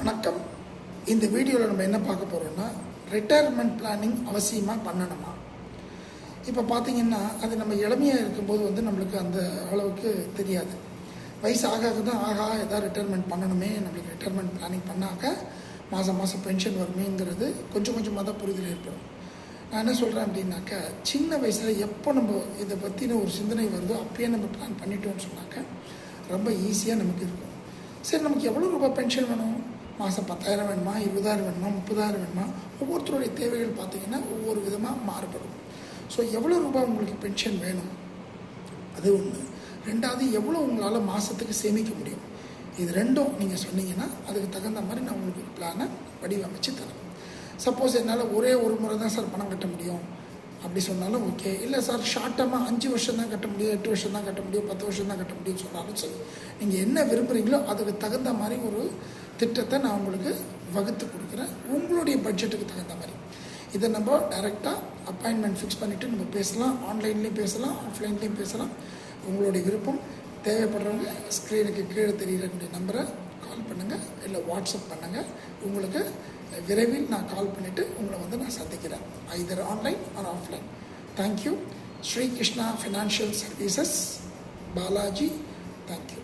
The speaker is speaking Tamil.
வணக்கம். இந்த வீடியோவில் நம்ம என்ன பார்க்க போகிறோம்னா, ரிட்டையர்மெண்ட் பிளானிங் அவசியமாக பண்ணணுமா? இப்போ பார்த்தீங்கன்னா, அது நம்ம இளமையாக இருக்கும்போது நம்மளுக்கு அந்த அளவுக்கு தெரியாது. வயசு ஆக தான் எதாவது ரிட்டையர்மெண்ட் பண்ணணுமே, நம்மளுக்கு ரிட்டையர்மெண்ட் பிளானிங் பண்ணாக்க மாதம் மாதம் பென்ஷன் வருமேங்கிறது கொஞ்சம் கொஞ்சமாக தான் புரிதல் ஏற்படும். நான் என்ன சொல்கிறேன் அப்படின்னாக்கா, சின்ன வயசில் எப்போ நம்ம இதை பற்றின ஒரு சிந்தனை வருதோ அப்பயே நம்ம பிளான் பண்ணிட்டோம்னு சொன்னாக்க ரொம்ப ஈஸியாக நமக்கு இருக்கும். சரி, நமக்கு எவ்வளோ ரூபாய் பென்ஷன் வேணும்? மாதம் 10,000 வேணுமா, 20,000 வேணுமா, 30,000 வேணுமா? ஒவ்வொருத்தருடைய தேவைகள் பார்த்திங்கன்னா ஒவ்வொரு விதமாக மாறுபடும். ஸோ எவ்வளோ ரூபாய் உங்களுக்கு பென்ஷன் வேணும், அது ஒன்று. ரெண்டாவது, எவ்வளோ உங்களால் மாதத்துக்கு சேமிக்க முடியும்? இது ரெண்டும் நீங்கள் சொன்னீங்கன்னா அதுக்கு தகுந்த மாதிரி நான் உங்களுக்கு ஒரு பிளானை வடிவமைச்சு தரேன். சப்போஸ் என்னால் ஒரே ஒரு முறை தான் சார் பணம் கட்ட முடியும் அப்படி சொன்னாலும் ஓகே. இல்லை சார், ஷார்ட் டேர்மாக 5 வருஷம் தான் கட்ட முடியும், 8 வருஷம் தான் கட்ட முடியும், 10 வருஷம் தான் கட்ட முடியும்னு சொன்னாலும் சரி. நீங்கள் என்ன விரும்புகிறீங்களோ அதுக்கு தகுந்த மாதிரி ஒரு திட்டத்தை நான் உங்களுக்கு வகுத்து கொடுக்குறேன், உங்களுடைய பட்ஜெட்டுக்கு தகுந்த மாதிரி. இதை நம்ம டைரெக்டாக அப்பாயின்மெண்ட் ஃபிக்ஸ் பண்ணிவிட்டு நம்ம பேசலாம். ஆன்லைன்லேயும் பேசலாம், ஆஃப்லைன்லேயும் பேசலாம். உங்களுடைய விருப்பம். தேவைப்படுறவங்க ஸ்க்ரீனுக்கு கீழே தெரியக்கூடிய நம்பரை கால் பண்ணுங்கள், இல்லை வாட்ஸ்அப் பண்ணுங்கள். உங்களுக்கு விரைவில் நான் கால் பண்ணிவிட்டு உங்களை நான் சந்திக்கிறேன், either online or offline. Thank you. Sri Krishna financial services, Balaji. Thank you.